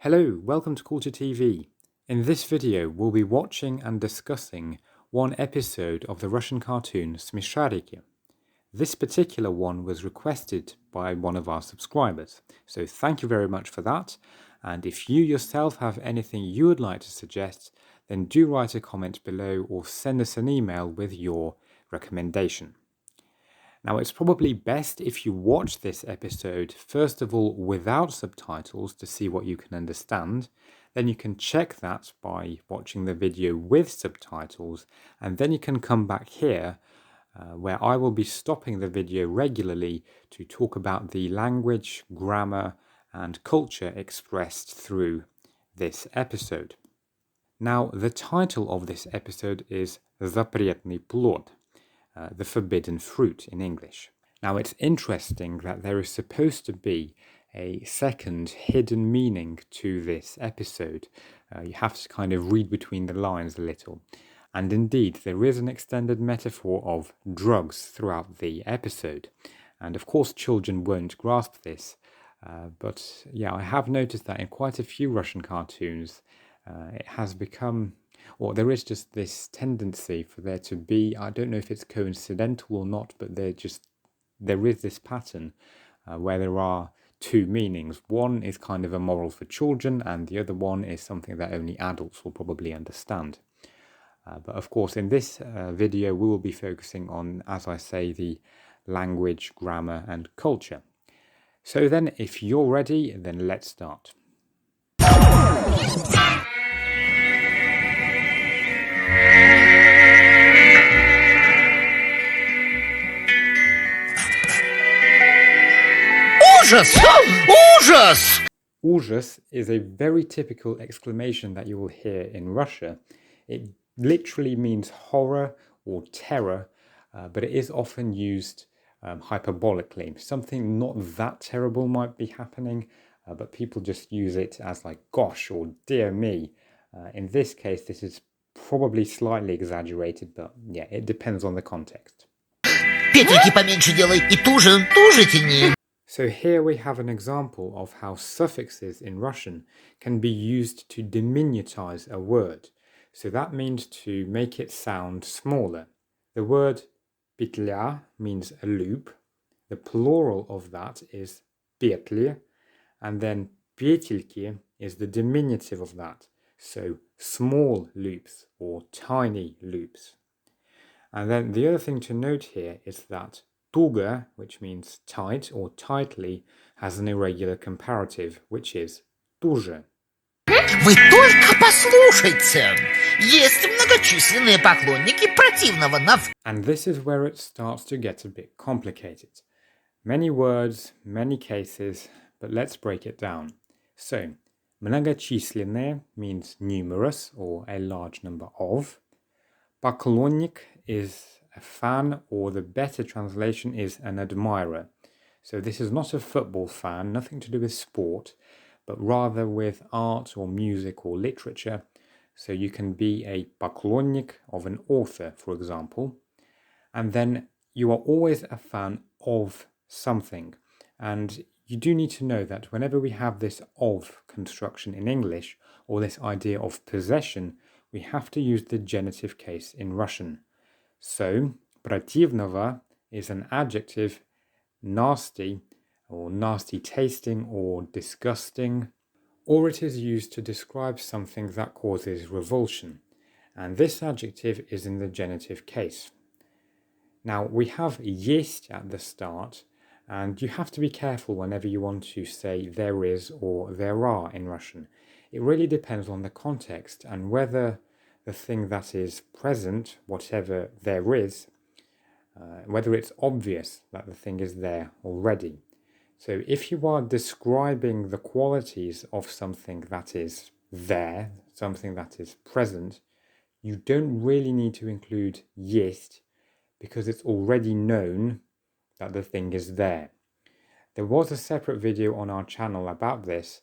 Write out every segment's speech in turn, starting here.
Hello, welcome to Culture TV. In this video, we'll be watching and discussing one episode of the Russian cartoon Smeshariki. This particular one was requested by one of our subscribers, so thank you very much for that. And if you yourself have anything you would like to suggest, then do write a comment below or send us an email with your recommendation. Now, it's probably best if you watch this episode first of all without subtitles to see what you can understand. Then you can check that by watching the video with subtitles, and then you can come back here where I will be stopping the video regularly to talk about the language, grammar, and culture expressed through this episode. Now, the title of this episode is Запретный Плод. The forbidden fruit in English. Now, it's interesting that there is supposed to be a second hidden meaning to this episode. You have to kind of read between the lines a little. And indeed, there is an extended metaphor of drugs throughout the episode. And of course, children won't grasp this. But yeah, I have noticed that in quite a few Russian cartoons, it has become... or there is just this tendency for there to be, I don't know if it's coincidental or not, but there is this pattern where there are two meanings. One is kind of a moral for children, and the other one is something that only adults will probably understand. But of course, in this video, we will be focusing on, as I say, the language, grammar, and culture. So then, if you're ready, then let's start. Ужас! Ужас! Ужас is a very typical exclamation that you will hear in Russia. It literally means horror or terror, but it is often used hyperbolically. Something not that terrible might be happening, but people just use it as like gosh or dear me. In this case, this is probably slightly exaggerated, but yeah, it depends on the context. Петельки поменьше делай и туже тяни. So here we have an example of how suffixes in Russian can be used to diminutize a word. So that means to make it sound smaller. The word petля means a loop. The plural of that is petli, and then петельки is the diminutive of that. So small loops or tiny loops. And then the other thing to note here is that tuga, which means tight or tightly, has an irregular comparative, which is туже. Вы только послушайте! Есть многочисленные поклонники противного на... And this is where it starts to get a bit complicated. Many words, many cases, but let's break it down. So, многочисленные means numerous or a large number of. Поклонник is a fan, or the better translation is an admirer. So this is not a football fan, nothing to do with sport, but rather with art or music or literature. So you can be a поклонник of an author, for example, and then you are always a fan of something. And you do need to know that whenever we have this of construction in English, or this idea of possession, we have to use the genitive case in Russian. So, противного is an adjective, nasty, or nasty tasting, or disgusting, or it is used to describe something that causes revulsion, and this adjective is in the genitive case. Now, we have есть at the start, and you have to be careful whenever you want to say there is or there are in Russian. It really depends on the context and whether the thing that is present, whatever there is, whether it's obvious that the thing is there already. So if you are describing the qualities of something that is there, something that is present, you don't really need to include есть because it's already known that the thing is there. There was a separate video on our channel about this.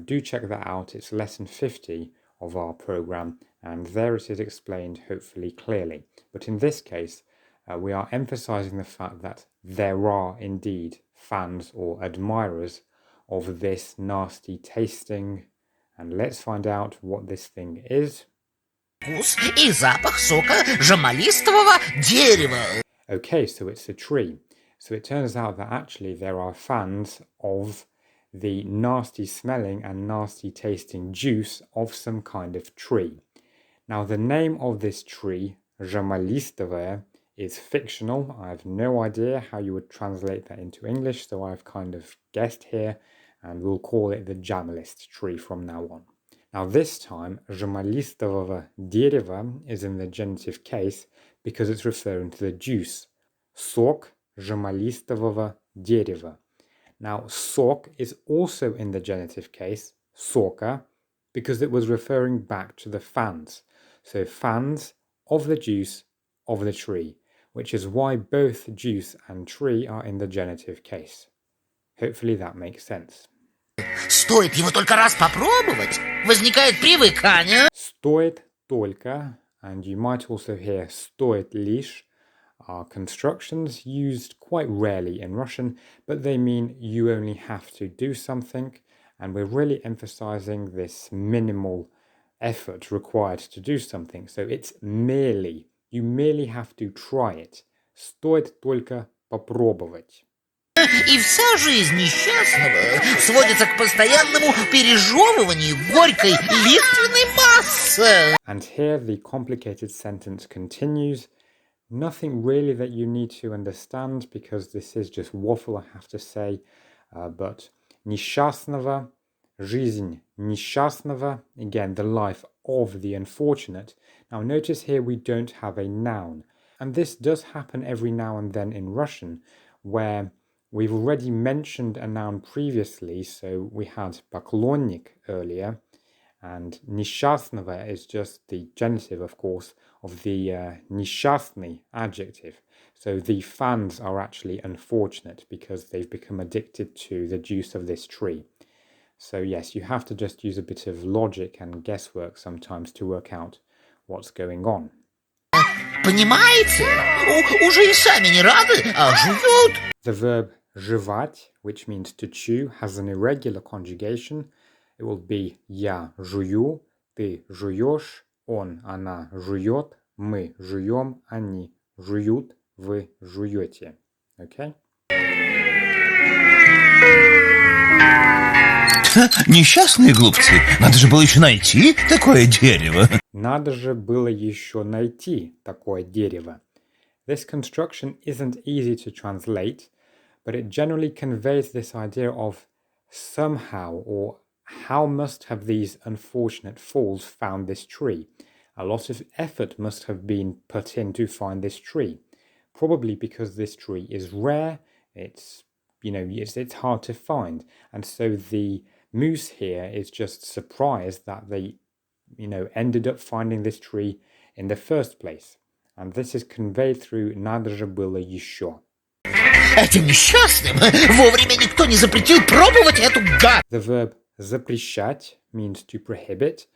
Do check that out. It's lesson 50 of our program, and there it is explained hopefully clearly. But in this case, we are emphasizing the fact that there are indeed fans or admirers of this nasty tasting, And let's find out what this thing is. Вкус и запах сока жамалистового дерева. Okay, so it's a tree. So it turns out that actually there are fans of the nasty smelling and nasty tasting juice of some kind of tree. Now the name of this tree, жамалистовое, is fictional. I have no idea how you would translate that into English, so I've kind of guessed here, and we'll call it the Jamalist tree from now on. Now this time, жамалистового дерева is in the genitive case because it's referring to the juice. Сок жамалистового дерева. Now, sok is also in the genitive case, soka, because it was referring back to the fans. So fans of the juice of the tree, which is why both juice and tree are in the genitive case. Hopefully that makes sense. Стоит его только раз попробовать, возникает привыкание. Стоит только, and you might also hear стоит лишь, are constructions used quite rarely in Russian, but they mean you only have to do something, and we're really emphasizing this minimal effort required to do something. So it's merely, you merely have to try it. Стоит только попробовать. И вся жизнь несчастного сводится к постоянному пережевыванию горькой лиственной массы. And here the complicated sentence continues. Nothing really that you need to understand because this is just waffle, I have to say. But несчастного, жизнь несчастного, again, the life of the unfortunate. Now notice here we don't have a noun. And this does happen every now and then in Russian, where we've already mentioned a noun previously. So we had поклонник earlier, and несчастного is just the genitive, of course, of the несчастный adjective. So the fans are actually unfortunate because they've become addicted to the juice of this tree. So yes, you have to just use a bit of logic and guesswork sometimes to work out what's going on. Понимаете? Уже и сами не рады, а жуют. The verb жевать, which means to chew, has an irregular conjugation. It will be я жую, ты жуешь, он, она жует, мы жуем, они жуют, вы жуете. Okay? Несчастные глупцы, надо же было еще найти такое дерево. Надо же было еще найти такое дерево. This construction isn't easy to translate, but it generally conveys this idea of somehow or how must have these unfortunate fools found this tree? A lot of effort must have been put in to find this tree. Probably because this tree is rare, it's hard to find. And so the moose here is just surprised that they, ended up finding this tree in the first place. And this is conveyed through надо же было еще. Этим несчастным вовремя никто не запретил пробовать эту гадость. The verb запрещать means to prohibit,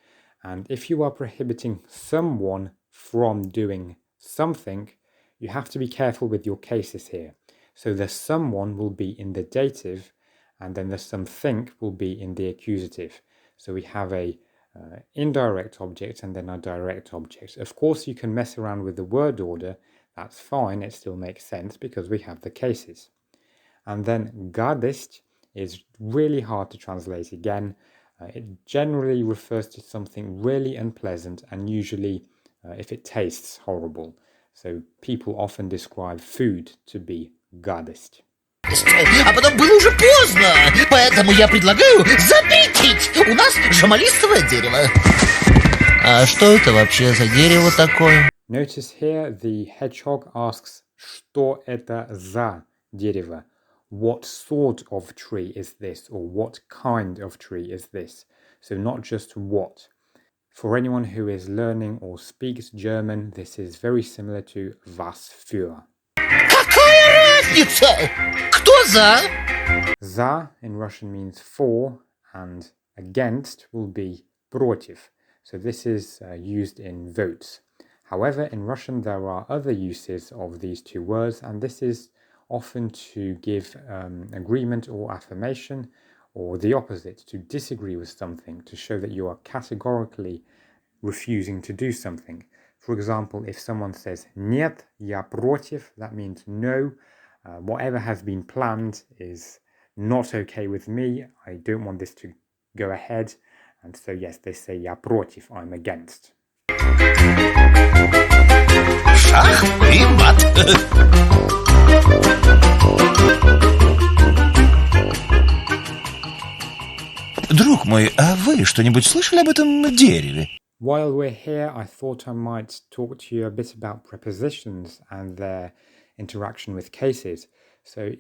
and if you are prohibiting someone from doing something, you have to be careful with your cases here. So the someone will be in the dative, and then the something will be in the accusative. So we have a indirect object and then a direct object. Of course, you can mess around with the word order. That's fine. It still makes sense because we have the cases. And then гадость is really hard to translate again. It generally refers to something really unpleasant and usually if it tastes horrible. So people often describe food to be гадость. А потом было уже поздно, поэтому я предлагаю запретить у нас жамалистовое дерево. А что это вообще за дерево такое? Notice here the hedgehog asks, что это за дерево? What sort of tree is this? Or what kind of tree is this? So not just what. For anyone who is learning or speaks German, this is very similar to was für. Какая разница? Кто за? За in Russian means for, and against will be против. So this is used in votes. However, in Russian there are other uses of these two words, and this is often to give agreement or affirmation, or the opposite, to disagree with something, to show that you are categorically refusing to do something. For example, if someone says "Нет, я против," that means no, whatever has been planned is not okay with me. I don't want this to go ahead. And so yes, they say "Я против," I'm against. Шах и мат. Друг мой, а вы что-нибудь слышали об этом дереве? While we're here, I thought I might talk to you a bit about prepositions and their interaction with cases. So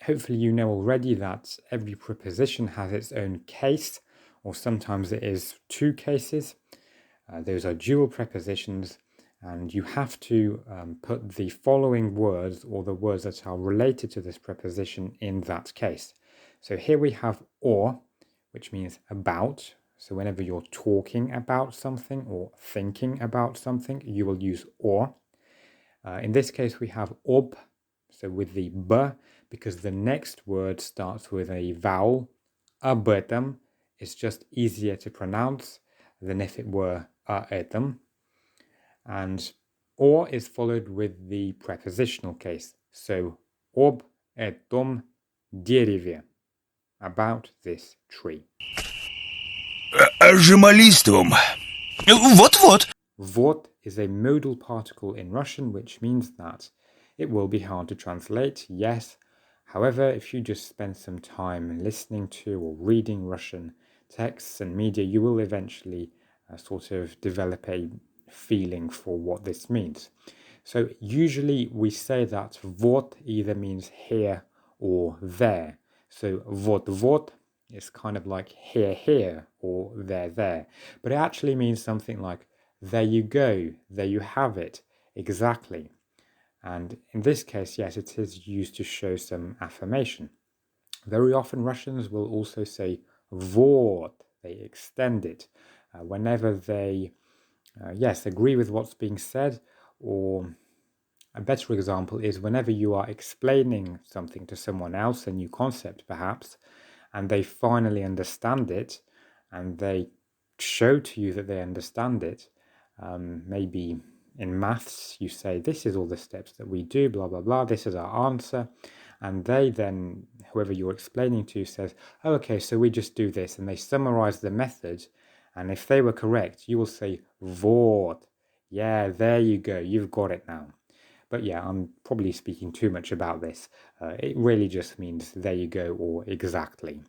hopefully you know already that every preposition has its own case, or sometimes it is two cases. Those are dual prepositions, and you have to put the following words or the words that are related to this preposition in that case. So here we have or, which means about. So whenever you're talking about something or thinking about something, you will use or. In this case, we have ob, so with the b, because the next word starts with a vowel. Об этом is just easier to pronounce than if it were о этом. And or is followed with the prepositional case. So об этом дереве, about this tree. Жемалистовым. Вот-вот. Вот is a modal particle in Russian, which means that it will be hard to translate, yes. However, if you just spend some time listening to or reading Russian texts and media, you will eventually sort of develop a feeling for what this means. So usually we say that вот either means here or there. So вот is kind of like here or there. But it actually means something like there you go, there you have it, exactly. And in this case, yes, it is used to show some affirmation. Very often Russians will also say вот, they extend it whenever they, agree with what's being said. Or a better example is whenever you are explaining something to someone else, a new concept perhaps, and they finally understand it, and they show to you that they understand it. Maybe in maths, you say, this is all the steps that we do, blah, blah, blah, this is our answer. And they then, whoever you're explaining to, says, oh, okay, so we just do this. And they summarize the method. And if they were correct, you will say, вот. Yeah, there you go. You've got it now. But yeah, I'm probably speaking too much about this. It really just means there you go or exactly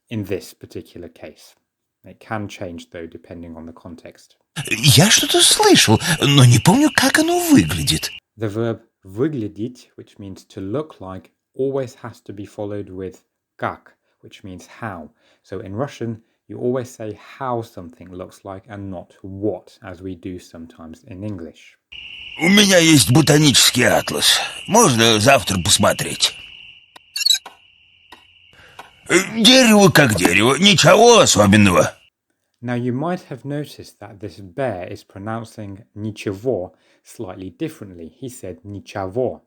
in this particular case. It can change though, depending on the context. Я что-то слышал, но не помню, как оно выглядит. The verb выглядеть, which means to look like, always has to be followed with как, which means how. So in Russian, you always say how something looks like and not what, as we do sometimes in English. У меня есть ботанический атлас. Можно завтра посмотреть. Дерево как дерево, ничего особенного. Now you might have noticed that this bear is pronouncing ничего slightly differently. He said ничего.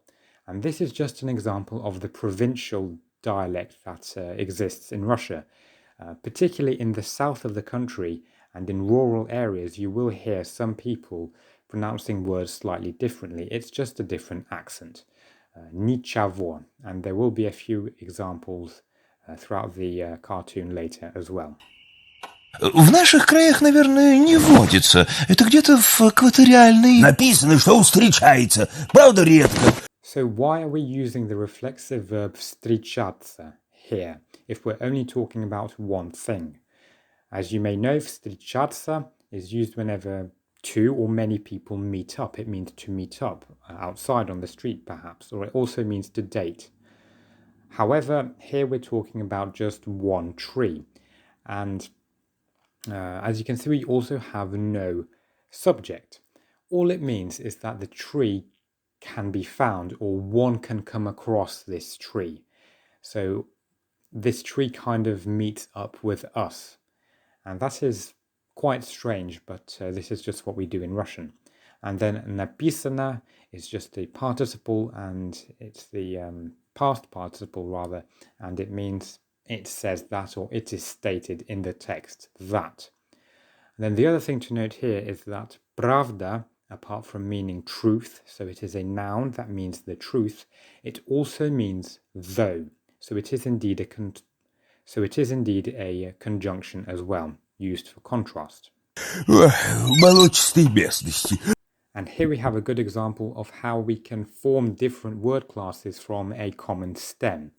And this is just an example of the provincial dialect that exists in Russia. Particularly in the south of the country and in rural areas, you will hear some people pronouncing words slightly differently. It's just a different accent. Ничего. And there will be a few examples throughout the cartoon later as well. В наших краях, наверное, не водится. Это где-то в экваториальной... Написано, что встречается. Правда, редко. So why are we using the reflexive verb встречаться here if we're only talking about one thing? As you may know, встречаться is used whenever two or many people meet up. It means to meet up outside on the street perhaps, or it also means to date. However, here we're talking about just one tree. And as you can see, we also have no subject. All it means is that the tree can be found, or one can come across this tree. So this tree kind of meets up with us. And that is quite strange, but this is just what we do in Russian. And then написано is just a participle, and it's the past participle rather, and it means it says that, or it is stated in the text that. And then the other thing to note here is that pravda, apart from meaning truth, so it is a noun that means the truth, it also means though. So it is indeed a conjunction as well, used for contrast. Болотистые местности. And here we have a good example of how we can form different word classes from a common stem.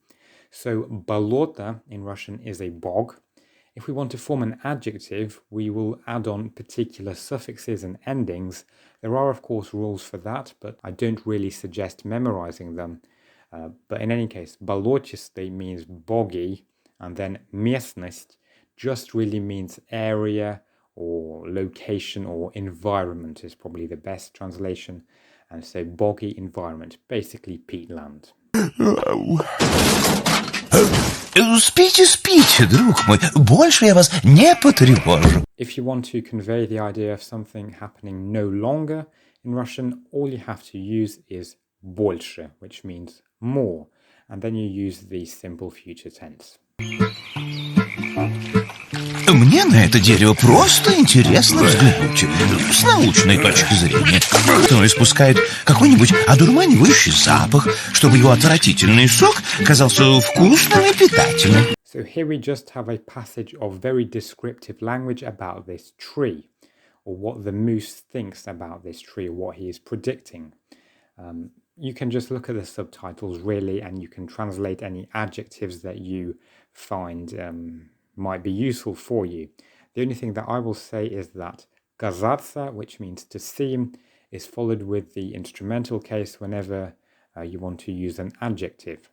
So bolota in Russian is a bog. If we want to form an adjective, we will add on particular suffixes and endings. There are, of course, rules for that, but I don't really suggest memorizing them. But in any case, bolotistый means boggy, and then местность just really means area or location or environment is probably the best translation. And so boggy environment, basically peatland. Спите, спите, друг мой. Больше я вас не потревожу. If you want to convey the idea of something happening no longer in Russian, all you have to use is больше, which means more. And then you use the simple future tense. Мне на это дерево просто интересно взглянуть. С научной точки зрения. Оно испускает какой-нибудь одурманивающий запах, чтобы его отвратительный сок казался вкусным и питательным. So here we just have a passage of very descriptive language about this tree, or what the moose thinks about this tree, or what he is predicting. You can just look at the subtitles really, and you can translate any adjectives that you find might be useful for you. The only thing that I will say is that казаться, which means to seem, is followed with the instrumental case whenever you want to use an adjective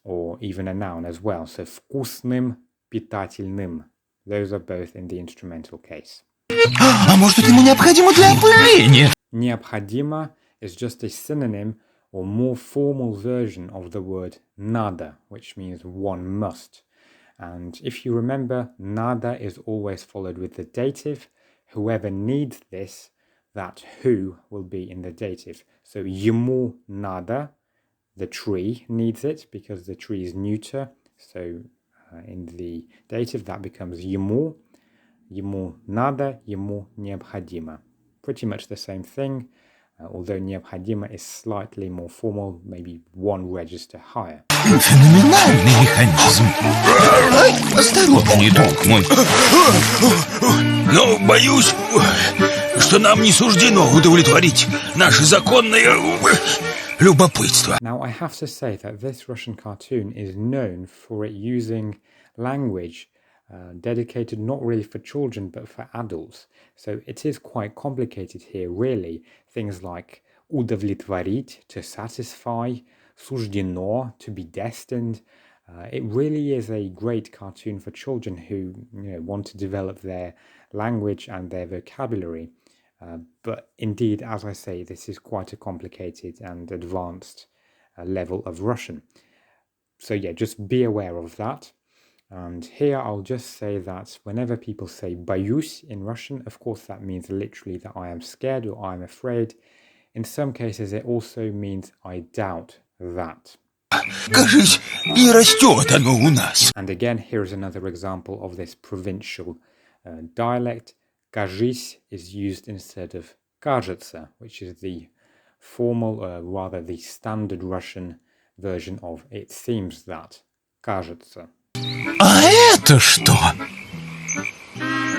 or even a noun as well. So вкусным, питательным. Those are both in the instrumental case. А может, ему необходимо для опыления? Необходимо is just a synonym or more formal version of the word надо, which means one must. And if you remember, надо is always followed with the dative. Whoever needs this, that who will be in the dative. So ему надо, the tree needs it because the tree is neuter. So in the dative that becomes ему надо, ему необходимо. Pretty much the same thing. Although необходимо is slightly more formal, maybe one register higher. Феноменальный механизм. Осторожнее, друг мой. Но боюсь, что нам не суждено удовлетворить наше законное любопытство. Now I have to say that this Russian cartoon is known for it using language dedicated not really for children but for adults. So it is quite complicated here, really. Things like удовлетворить, to satisfy, суждено, to be destined. It really is a great cartoon for children who want to develop their language and their vocabulary. But indeed, as I say, this is quite a complicated and advanced level of Russian. So yeah, just be aware of that. And here I'll just say that whenever people say боюсь in Russian, of course that means literally that I am scared or I am afraid. In some cases it also means I doubt that. Кажись, и растет оно у нас. And again, here is another example of this provincial dialect. Кажись is used instead of кажется, which is the formal, rather the standard Russian version of it seems that. Кажется. А это что?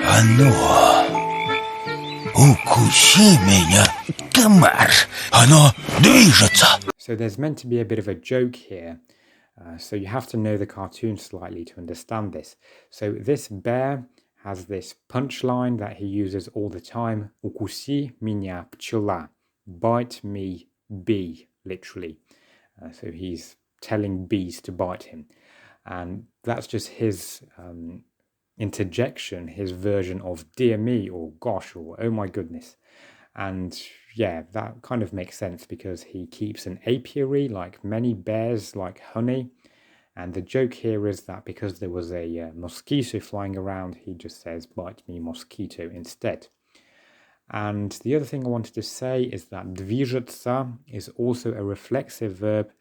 Оно... Укуси меня, комар. Оно движется. So there's meant to be a bit of a joke here. So you have to know the cartoon slightly to understand this. So this bear has this punchline that he uses all the time. Укуси меня, пчела. Bite me, bee, literally. So he's telling bees to bite him. And that's just his interjection, his version of dear me or gosh or oh my goodness. And yeah, that kind of makes sense because he keeps an apiary like many bears like honey. And the joke here is that because there was a mosquito flying around, he just says bite me mosquito instead. And the other thing I wanted to say is that движется is also a reflexive verb.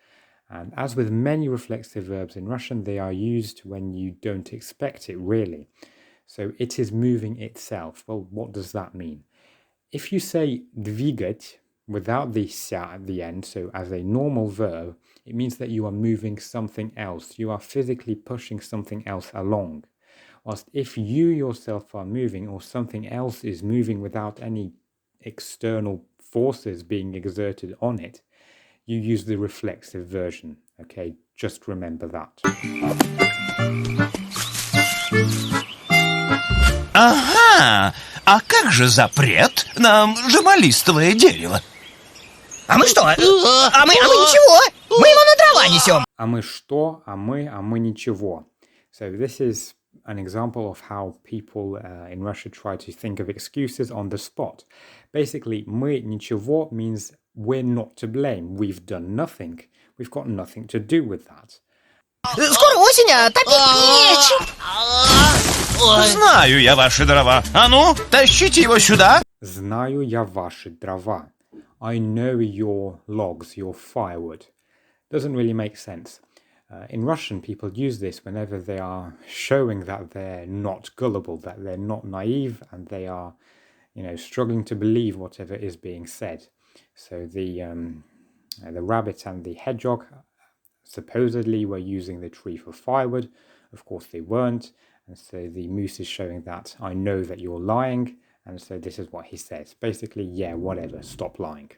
And as with many reflexive verbs in Russian, they are used when you don't expect it really. So it is moving itself. Well, what does that mean? If you say двигать without the ся at the end, so as a normal verb, it means that you are moving something else. You are physically pushing something else along. Whilst if you yourself are moving or something else is moving without any external forces being exerted on it, you use the reflexive version. Okay, just remember that. Ага, а как же запрет на журналистовое дерево? А мы что? А мы ничего. Мы его на дрова несем. А мы что? А мы ничего. So this is an example of how people in Russia try to think of excuses on the spot. Basically, мы ничего means we're not to blame. We've done nothing. We've got nothing to do with that. Скоро осень, а топить нечем. Знаю я ваши дрова. А ну, тащите его сюда. Знаю я ваши дрова. I know your logs, your firewood. Doesn't really make sense. In Russian, people use this whenever they are showing that they're not gullible, that they're not naive, and they are, struggling to believe whatever is being said. So the rabbit and the hedgehog supposedly were using the tree for firewood. Of course, they weren't. And so the moose is showing that I know that you're lying. And so this is what he says. Basically, yeah, whatever, stop lying.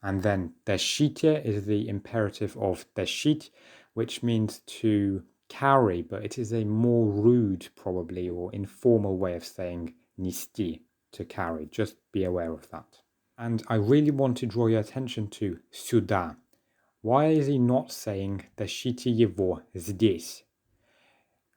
And then tащите is the imperative of тащить, which means to carry, but it is a more rude, probably, or informal way of saying нести, to carry. Just be aware of that. And I really want to draw your attention to сюда. Why is he not saying тащите его здесь?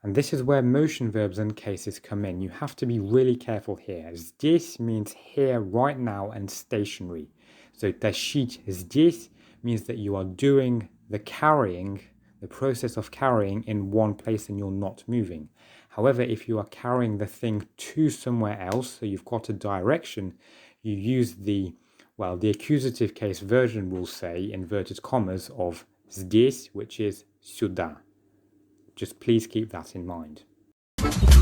And this is where motion verbs and cases come in. You have to be really careful here. Здесь means here, right now, and stationary. So тащить здесь means that you are doing the carrying, the process of carrying in one place and you're not moving. However, if you are carrying the thing to somewhere else, so you've got a direction, you use the accusative case version will say, inverted commas, of здесь, which is сюда. Just please keep that in mind.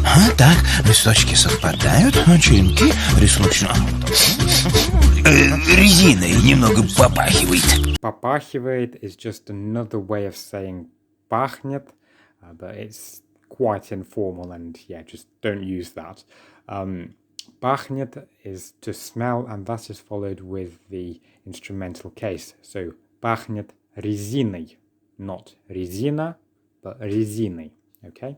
А так, листочки совпадают, черенки рисуночно. Резиной немного попахивает. Попахивает is just another way of saying пахнет, but it's quite informal and just don't use that. Пахнет is to smell, and that is followed with the instrumental case. So пахнет резиной, not резина, but резиной, okay?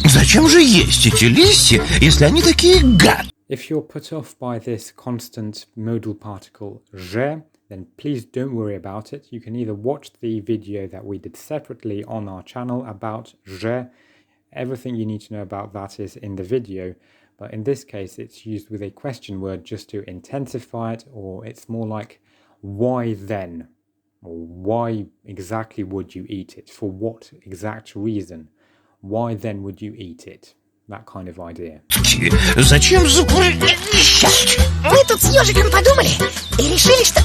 Зачем же есть эти листья, если они такие гад? If you're put off by this constant modal particle je, then please don't worry about it. You can either watch the video that we did separately on our channel about je. Everything you need to know about that is in the video. But in this case, it's used with a question word just to intensify it, or it's more like why then? Or why exactly would you eat it? For what exact reason? Why then would you eat it? That kind of idea. Зачем закурить? Мы тут с ежиком подумали и решили, что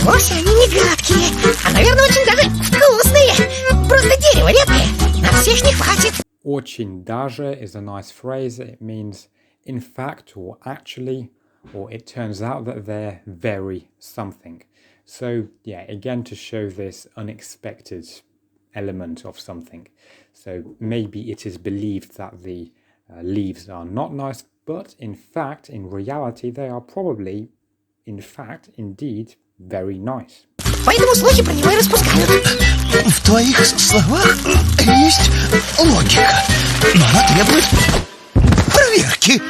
вовсе они не гадкие, а, наверное, очень даже вкусные. Просто дерево редкое, на всех не хватит. Очень даже is a nice phrase. It means in fact or actually, or it turns out that they're very something. So again, to show this unexpected element of something. So maybe it is believed that the leaves are not nice, but in fact, in reality, they are probably, in fact, indeed, very nice. Поэтому слухи про него и распускают. В твоих словах есть логика, но она требует проверки.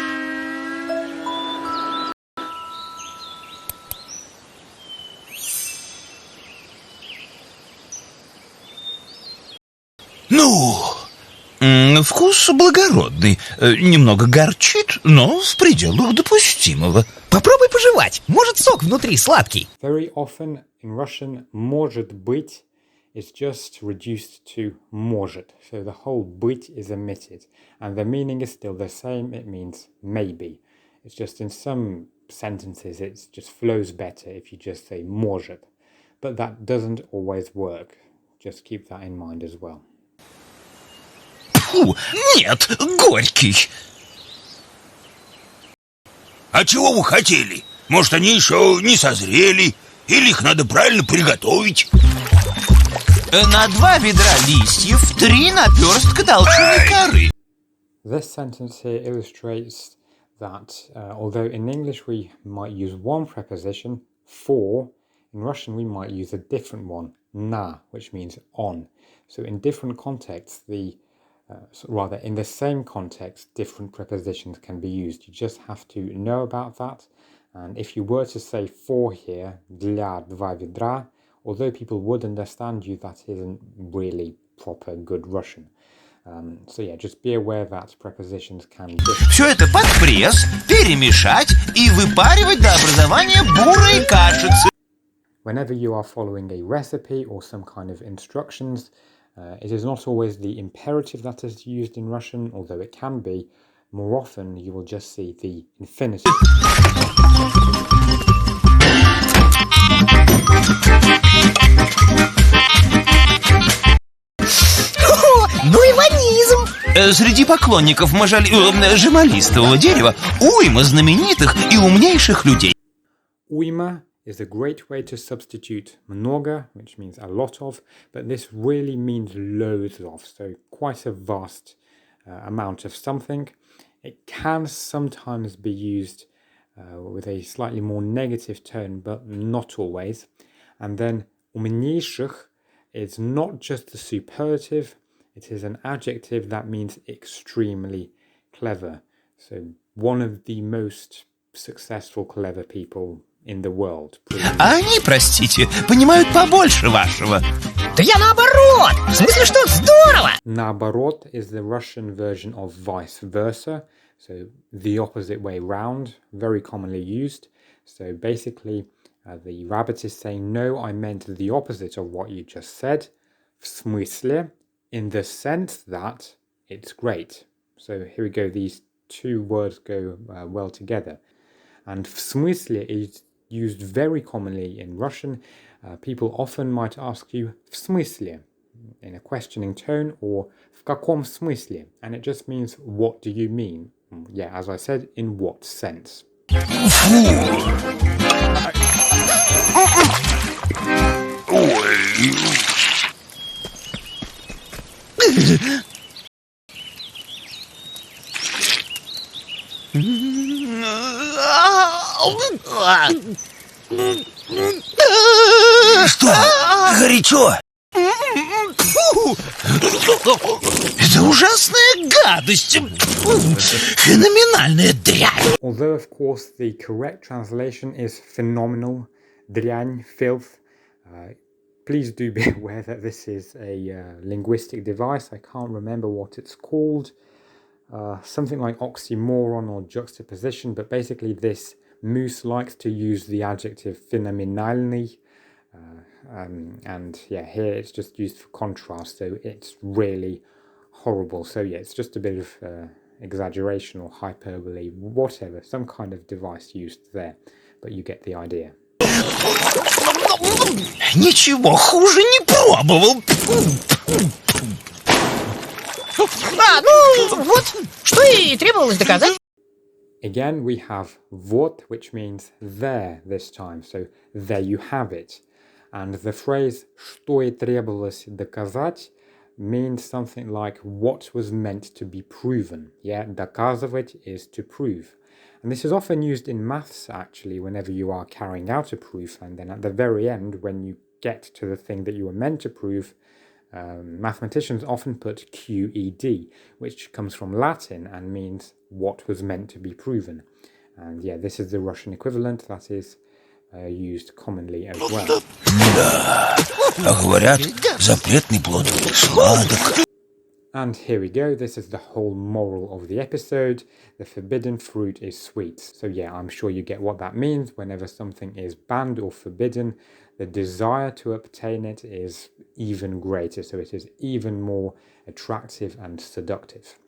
Вкус благородный. Немного горчит, но в пределах допустимого. Попробуй пожевать. Может, сок внутри сладкий. Very often in Russian, может быть is just reduced to может. So the whole быть is omitted. And the meaning is still the same. It means maybe. It's just in some sentences, it just flows better if you just say может. But that doesn't always work. just keep that in mind as well. Фу, нет, горький. А чего вы хотели? Может, они еще не созрели? Или их надо правильно приготовить? На 2 ведра листьев 3 наперстка толченой коры. This sentence here illustrates that although in English we might use one preposition, for, in Russian we might use a different one, na, which means on. So in different contexts, rather in the same context, different prepositions can be used. You just have to know about that. And if you were to say for here, для 2 ведра, although people would understand you, that isn't really proper good Russian. So yeah, just be aware that prepositions can differ. Все это под пресс, перемешать и выпаривать до образования бурой кашицы. Whenever you are following a recipe or some kind of instructions, it is not always the imperative that is used in Russian, although it can be. More often, you will just see the infinitive. Ну и ванизм! Среди поклонников жемалистового дерева уйма знаменитых и умнейших людей. Уйма is a great way to substitute много, which means a lot of, but this really means loads of, so quite a vast amount of something. It can sometimes be used with a slightly more negative tone, but not always. And then умнейших is not just a superlative, it is an adjective that means extremely clever. So one of the most successful clever people in the world. А они, простите, понимают побольше вашего. Да я наоборот! В смысле, что здорово! Наоборот is the Russian version of vice versa, so the opposite way round, very commonly used. So basically, the rabbit is saying, no, I meant the opposite of what you just said. В смысле, in the sense that it's great. So here we go, these two words go well together. And в смысле is used very commonly in Russian. People often might ask you в смысле in a questioning tone, or в каком смысле, and it just means what do you mean? Yeah, as I said, in what sense? Что? Горячо? Это ужасная гадость. Феноменальная дрянь. Although, of course, the correct translation is phenomenal, дрянь, filth. Please do be aware that this is a linguistic device. I can't remember what it's called. Something like oxymoron or juxtaposition, but basically this moose likes to use the adjective феноменальный, and yeah, here it's just used for contrast, so it's really horrible. So yeah, it's just a bit of exaggeration or hyperbole, whatever, some kind of device used there, but you get the idea. Ничего хуже не пробовал. Ну, вот, что и требовалось доказать. Again, we have вот, which means there this time, so there you have it. And the phrase что и требовалось доказать means something like what was meant to be proven. Yeah, доказывать is to prove. And this is often used in maths, actually, whenever you are carrying out a proof, and then at the very end, when you get to the thing that you were meant to prove, mathematicians often put QED, which comes from Latin and means what was meant to be proven. And yeah, this is the Russian equivalent that is used commonly as well. Да, а говорят, запретный плод сладок. And here we go, this is the whole moral of the episode. The forbidden fruit is sweet. So yeah, I'm sure you get what that means. Whenever something is banned or forbidden, the desire to obtain it is even greater. So it is even more attractive and seductive.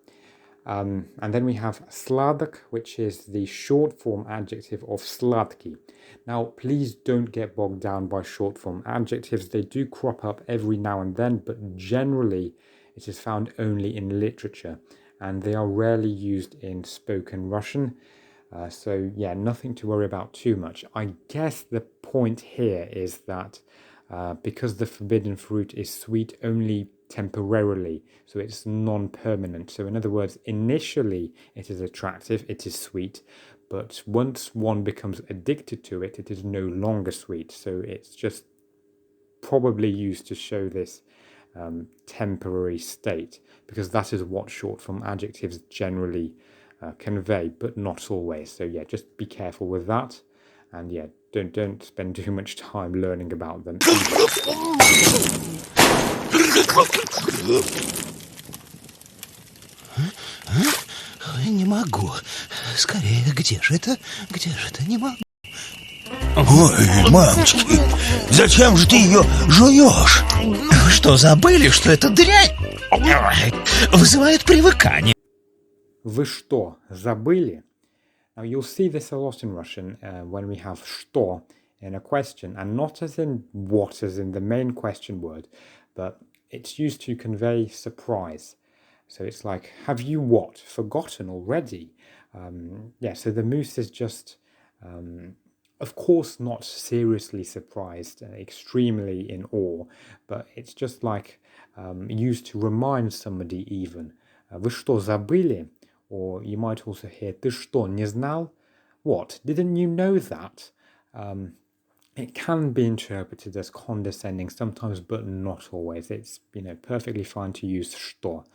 And then we have sladok, which is the short form adjective of sladky. Now, please don't get bogged down by short form adjectives. They do crop up every now and then, but generally it is found only in literature, and they are rarely used in spoken Russian. So yeah, nothing to worry about too much. I guess the point here is that because the forbidden fruit is sweet only temporarily, so it's non-permanent. So in other words, initially it is attractive, it is sweet, but once one becomes addicted to it, it is no longer sweet. So it's just probably used to show this temporary state, because that is what short form adjectives generally convey, but not always. So yeah, just be careful with that, and yeah, don't spend too much time learning about them. Не могу. Скорее, где же это? Где же это? Не могу. Ой, мамочки, зачем же ты ее жуешь? Вы что, забыли, что эта дрянь вызывает привыкание? Вы что, забыли? Now you'll see this a lot in Russian when we have что in a question, and not as in what, as in the main question word, but it's used to convey surprise. So it's like, have you what? Forgotten already? Yeah, so the moose is just, of course, not seriously surprised, extremely in awe, but it's just like used to remind somebody even. Вы что, забыли? Or you might also hear, ты что, не знал? What? Didn't you know that? It can be interpreted as condescending sometimes, but not always. It's, perfectly fine to use что.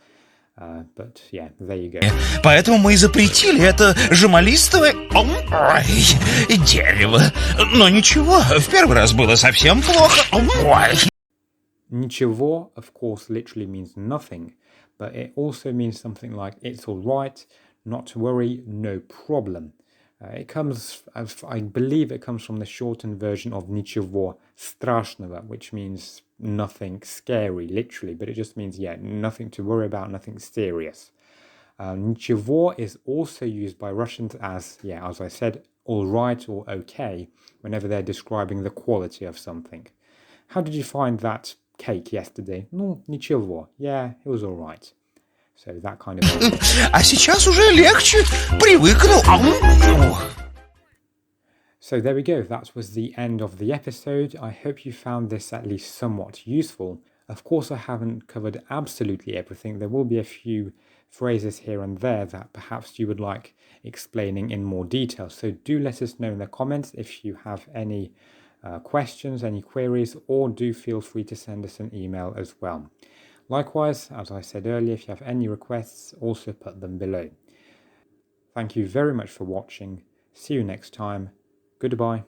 But yeah, there you go. Поэтому мы и запретили это журналистовое дерево. Но ничего, в первый раз было совсем плохо. Ничего, of course, literally means nothing, but it also means something like it's all right, not to worry, no problem. It comes, I believe it comes from the shortened version of ничего страшного, which means nothing scary, literally, but it just means, yeah, nothing to worry about, nothing serious. Ничего is also used by Russians as, yeah, as I said, all right or okay, whenever they're describing the quality of something. How did you find that cake yesterday? Ну, ничего. Yeah, it was all right. So that kind of... А сейчас уже легче, привыкну. So there we go, that was the end of the episode. I hope you found this at least somewhat useful. Of course, I haven't covered absolutely everything. There will be a few phrases here and there that perhaps you would like explaining in more detail. So do let us know in the comments if you have any questions, any queries, or do feel free to send us an email as well. Likewise, as I said earlier, if you have any requests, also put them below. Thank you very much for watching. See you next time. Goodbye.